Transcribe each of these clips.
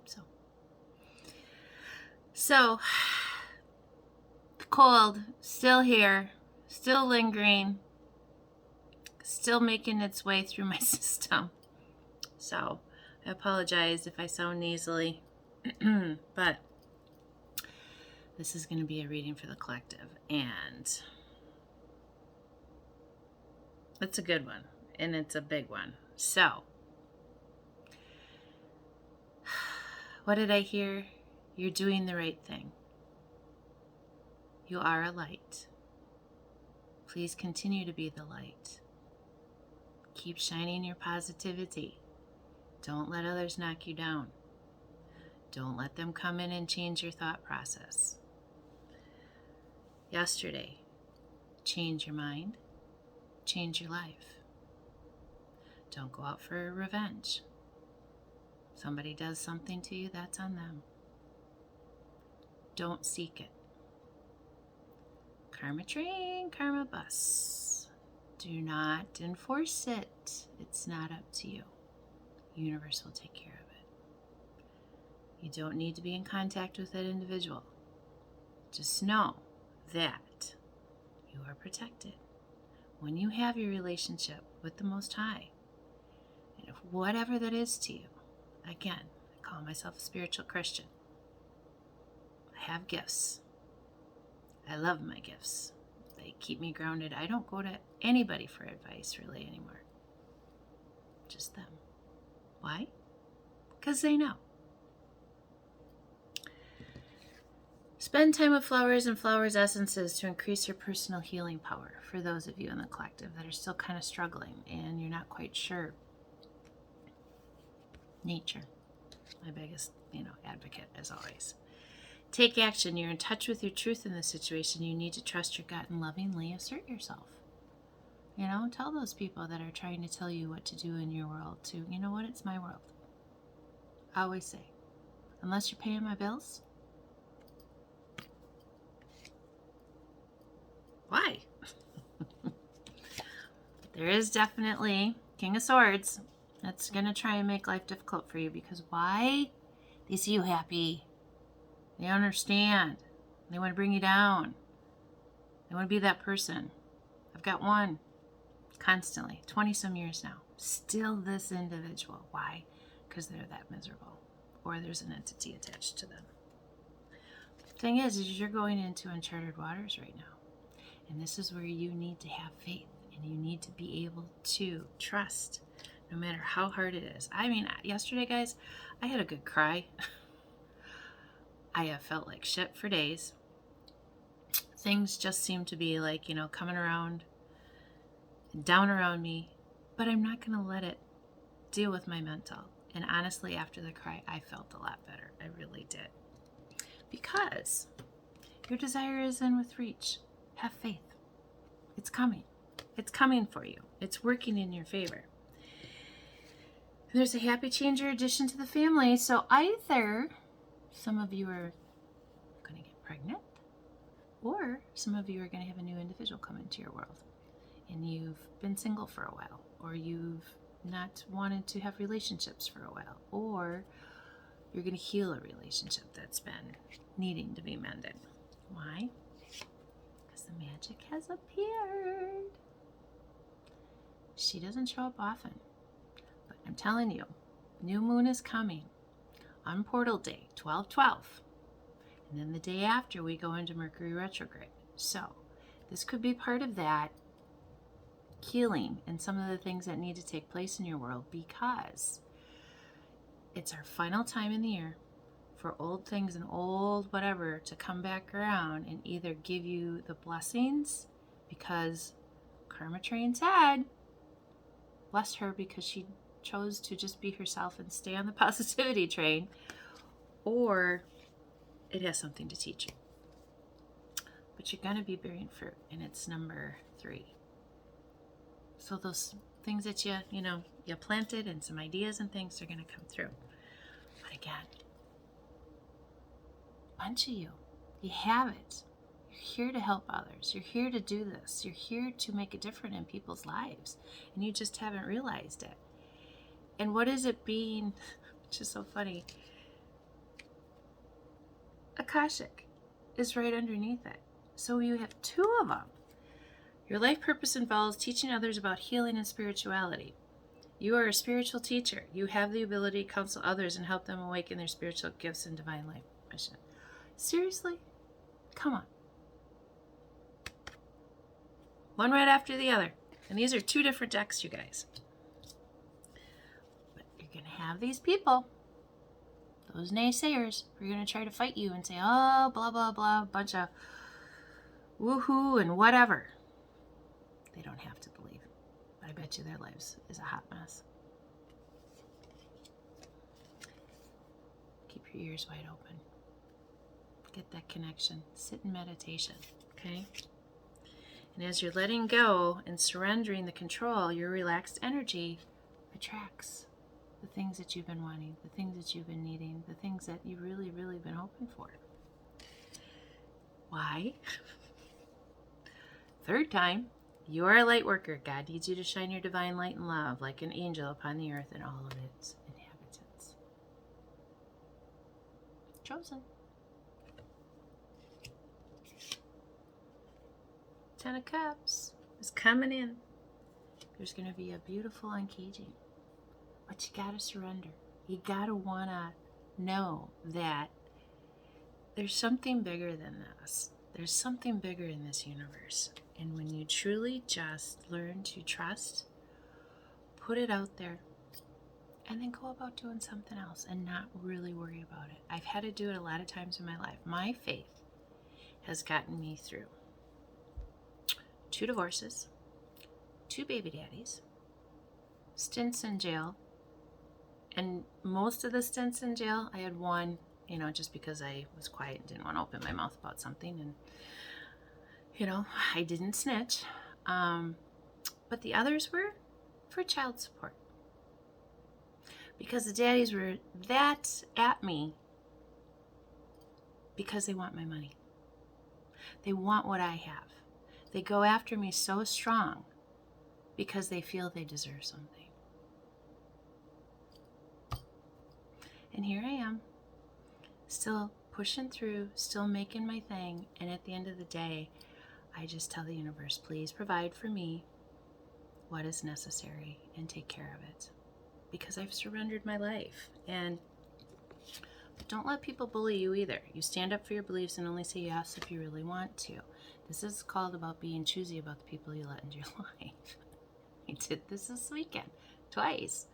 hope so. So, the cold, still here, still lingering, still making its way through my system. So, I apologize if I sound nasally, but this is going to be a reading for the collective, and it's a good one, and it's a big one. So, what did I hear? You're doing the right thing. You are a light. Please continue to be the light. Keep shining your positivity. Don't let others knock you down. Don't let them come in and change your thought process. Yesterday, change your mind, change your life. Don't go out for revenge. Somebody does something to you, that's on them. Don't seek it. Karma train, karma bus. Do not enforce it. It's not up to you. The universe will take care of it. You don't need to be in contact with that individual. Just know that you are protected. When you have your relationship with the Most High, and whatever that is to you, again, I call myself a spiritual Christian. I have gifts. I love my gifts. They keep me grounded. I don't go to anybody for advice really anymore. Just them. Why? Because they know. Spend time with flowers and flowers essences to increase your personal healing power. For those of you in the collective that are still kind of struggling and you're not quite sure. Nature, my biggest, advocate as always. Take action. You're in touch with your truth in this situation. You need to trust your gut and lovingly assert yourself. Tell those people that are trying to tell you what to do in your world to, you know what, it's my world. I always say, unless you're paying my bills, why? There is definitely King of Swords that's going to try and make life difficult for you because why? They see you happy. They understand. They want to bring you down. They want to be that person. I've got one constantly, 20 some years now. Still this individual. Why? Because they're that miserable. Or there's an entity attached to them. The thing is you're going into uncharted waters right now. And this is where you need to have faith. And you need to be able to trust no matter how hard it is. I mean, yesterday, guys, I had a good cry. I have felt like shit for days. Things just seem to be like, coming around, down around me. But I'm not going to let it deal with my mental. And honestly, after the cry, I felt a lot better. I really did. Because your desire is in with reach. Have faith. It's coming. It's coming for you. It's working in your favor. There's a happy changer addition to the family. So either some of you are going to get pregnant, or some of you are going to have a new individual come into your world. And you've been single for a while, or you've not wanted to have relationships for a while, or you're going to heal a relationship that's been needing to be mended. Why? Because the magic has appeared. She doesn't show up often, but I'm telling you, new moon is coming on Portal Day, 12/12. And then the day after, we go into Mercury retrograde. So this could be part of that healing and some of the things that need to take place in your world, because it's our final time in the year for old things and old whatever to come back around and either give you the blessings, because Karma Train said, bless her because she chose to just be herself and stay on the positivity train, or it has something to teach you. But you're going to be bearing fruit, and it's number 3. So those things that you planted and some ideas and things are going to come through. But again, a bunch of you have it. You're here to help others. You're here to do this. You're here to make a difference in people's lives, and you just haven't realized it. And what is it being, which is so funny, Akashic is right underneath it. So you have two of them. Your life purpose involves teaching others about healing and spirituality. You are a spiritual teacher. You have the ability to counsel others and help them awaken their spiritual gifts and divine life mission. Seriously? Come on. One right after the other. And these are two different decks, you guys. But you're going to have these people, those naysayers, who are going to try to fight you and say, oh, blah, blah, blah, bunch of woohoo and whatever. They don't have to believe. But I bet you their lives is a hot mess. Keep your ears wide open. Get that connection. Sit in meditation, okay? And as you're letting go and surrendering the control, your relaxed energy attracts the things that you've been wanting, the things that you've been needing, the things that you've really, really been hoping for. Why? Third time, you are a light worker. God needs you to shine your divine light and love like an angel upon the earth and all of its inhabitants. Chosen. 10 of Cups is coming in. There's going to be a beautiful uncaging. But you got to surrender. You got to want to know that there's something bigger than this. There's something bigger in this universe. And when you truly just learn to trust, put it out there, and then go about doing something else and not really worry about it. I've had to do it a lot of times in my life. My faith has gotten me through 2 divorces, 2 baby daddies, stints in jail, and most of the stints in jail, I had one, just because I was quiet and didn't want to open my mouth about something, and I didn't snitch. But the others were for child support. Because the daddies were that at me because they want my money. They want what I have. They go after me so strong because they feel they deserve something. And here I am, still pushing through, still making my thing, and at the end of the day, I just tell the universe, please provide for me what is necessary and take care of it. Because I've surrendered my life. And don't let people bully you either. You stand up for your beliefs and only say yes if you really want to. This is called about being choosy about the people you let into your life. I did this weekend, twice.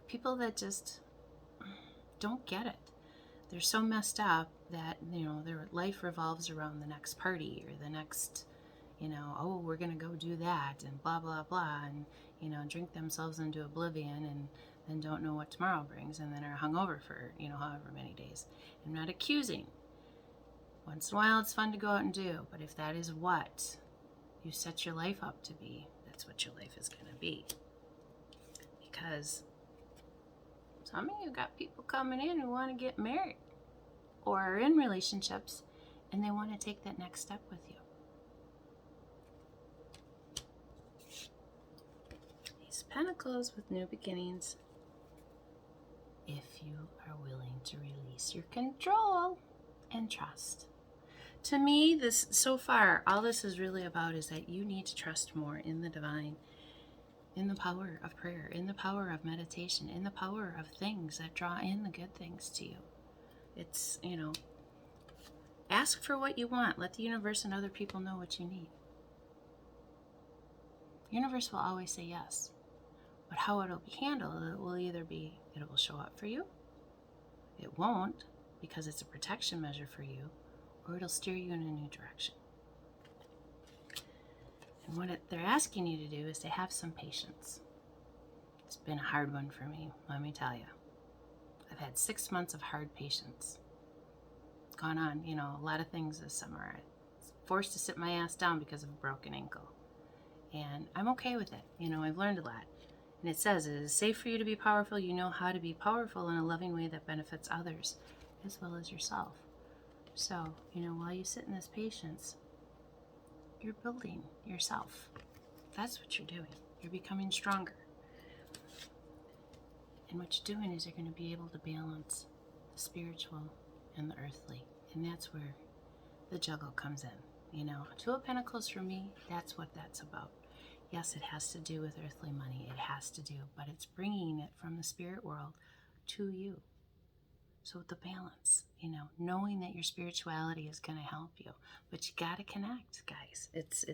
People that just don't get it. They're so messed up that, their life revolves around the next party or the next, oh, we're going to go do that and blah, blah, blah, and, drink themselves into oblivion and then don't know what tomorrow brings and then are hungover for, however many days. I'm not accusing. Once in a while, it's fun to go out and do, but if that is what you set your life up to be, that's what your life is going to be. Because some of you got people coming in who want to get married or are in relationships and they want to take that next step with you. These Pentacles with new beginnings. If you are willing to release your control and trust. To me, this so far, all this is really about is that you need to trust more in the divine, in the power of prayer, in the power of meditation, in the power of things that draw in the good things to you. It's, ask for what you want. Let the universe and other people know what you need. The universe will always say yes. But how it'll be handled, it will either be, it will show up for you, it won't, because it's a protection measure for you, or it'll steer you in a new direction. And what they're asking you to do is to have some patience. It's been a hard one for me, let me tell you. I've had 6 months of hard patience. Gone on, a lot of things this summer. I was forced to sit my ass down because of a broken ankle. And I'm okay with it. I've learned a lot. And it says, it is safe for you to be powerful. You know how to be powerful in a loving way that benefits others as well as yourself. So, while you sit in this patience, you're building yourself. That's what you're doing. You're becoming stronger. And what you're doing is you're going to be able to balance the spiritual and the earthly. And that's where the juggle comes in. You know, Two of Pentacles for me, that's what that's about. Yes, it has to do with earthly money. It has to do, but it's bringing it from the spirit world to you. So the balance, you know, knowing that your spirituality is going to help you, but you got to connect, guys. It's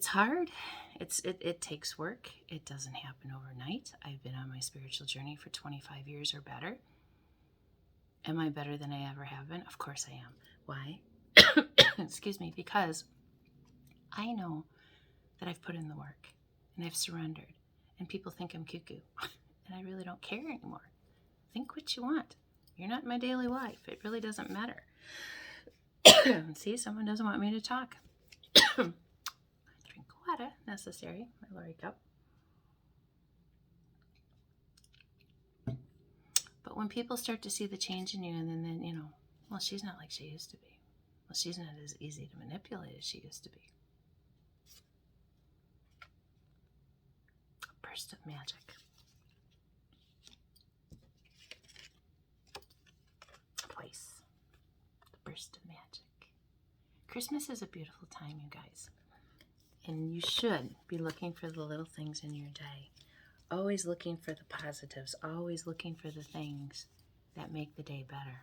hard. It takes work. It doesn't happen overnight. I've been on my spiritual journey for 25 years or better. Am I better than I ever have been? Of course I am. Why? Excuse me, because I know that I've put in the work and I've surrendered, and people think I'm cuckoo and I really don't care anymore. Think what you want. You're not in my daily life. It really doesn't matter. See, someone doesn't want me to talk. Drink water, necessary. My Lori cup. But when people start to see the change in you, and then you know, well, she's not like she used to be. Well, she's not as easy to manipulate as she used to be. A burst of magic. Twice. The burst of magic. Christmas is a beautiful time, you guys. And you should be looking for the little things in your day. Always looking for the positives. Always looking for the things that make the day better.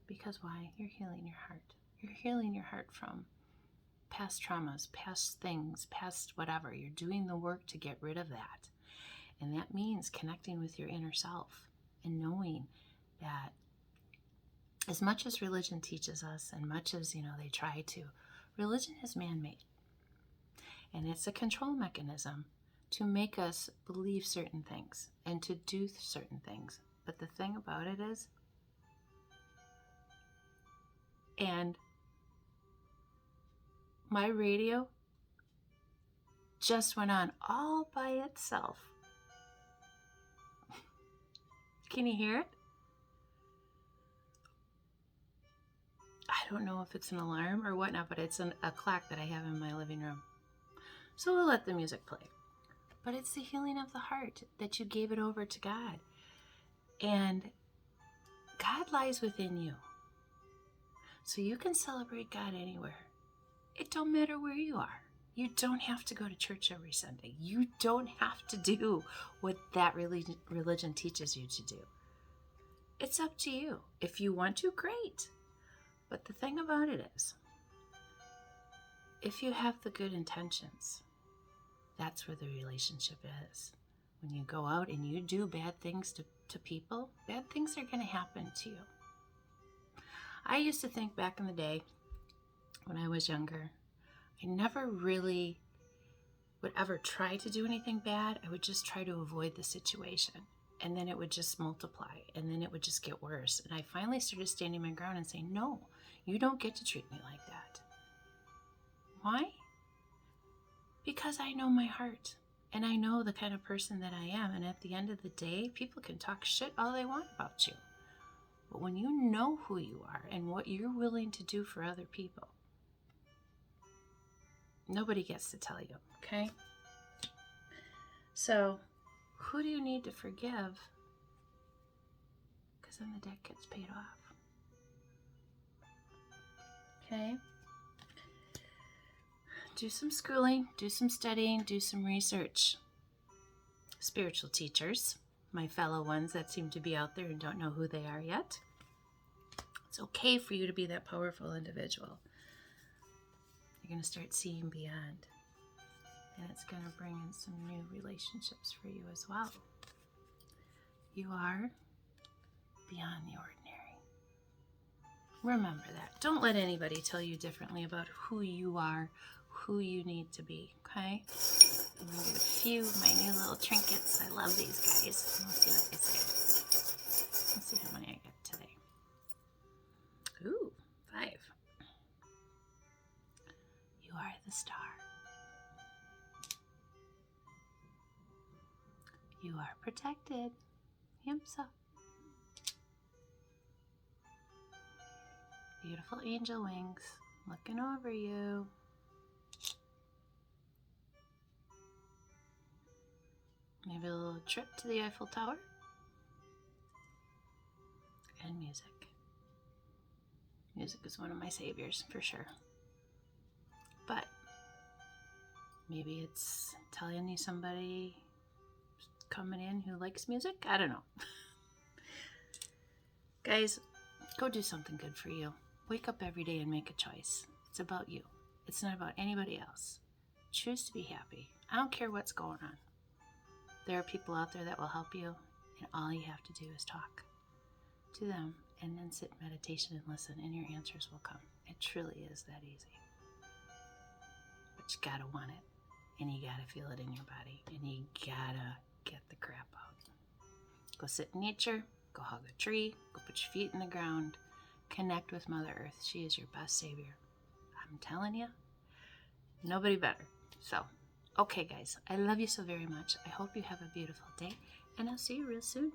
Because why? You're healing your heart. You're healing your heart from past traumas, past things, past whatever. You're doing the work to get rid of that. And that means connecting with your inner self and knowing that as much as religion teaches us, and much as, you know, they try to, religion is man-made. And it's a control mechanism to make us believe certain things and to do certain things. But the thing about it is, and my radio just went on all by itself. Can you hear it? I don't know if it's an alarm or whatnot, but it's a clock that I have in my living room. So we'll let the music play. But it's the healing of the heart that you gave it over to God. And God lies within you. So you can celebrate God anywhere. It don't matter where you are. You don't have to go to church every Sunday. You don't have to do what that religion teaches you to do. It's up to you. If you want to, great. But the thing about it is, if you have the good intentions, that's where the relationship is. When you go out and you do bad things to people, bad things are going to happen to you. I used to think back in the day when I was younger, I never really would ever try to do anything bad. I would just try to avoid the situation. And then it would just multiply. And then it would just get worse. And I finally started standing my ground and saying, no, you don't get to treat me like that. Why? Because I know my heart. And I know the kind of person that I am. And at the end of the day, people can talk shit all they want about you. But when you know who you are and what you're willing to do for other people, nobody gets to tell you, okay? So, who do you need to forgive? Because then the debt gets paid off. Okay? Do some schooling, do some studying, do some research. Spiritual teachers, my fellow ones that seem to be out there and don't know who they are yet. It's okay for you to be that powerful individual. You're going to start seeing beyond. And it's going to bring in some new relationships for you as well. You are beyond the ordinary. Remember that. Don't let anybody tell you differently about who you are, who you need to be, okay? I'm going to get a few of my new little trinkets. I love these guys. Let's see what they say. Let's see how many I get today. Ooh, 5. You are the star. You are protected. Yimsa. Beautiful angel wings looking over you. Maybe a little trip to the Eiffel Tower. than music. Music is one of my saviors for sure. But maybe it's telling you somebody coming in who likes music. I don't know. Guys, go do something good for you. Wake up every day and make a choice. It's about you. It's not about anybody else. Choose to be happy. I don't care what's going on. There are people out there that will help you, and all you have to do is talk to them and then sit in meditation and listen, and your answers will come. It truly is that easy. But you gotta want it, and you gotta feel it in your body, and you gotta get the crap out. Go sit in nature, go hug a tree, go put your feet in the ground, connect with Mother Earth. She is your best savior. I'm telling you, nobody better. So, okay guys, I love you so very much. I hope you have a beautiful day, and I'll see you real soon.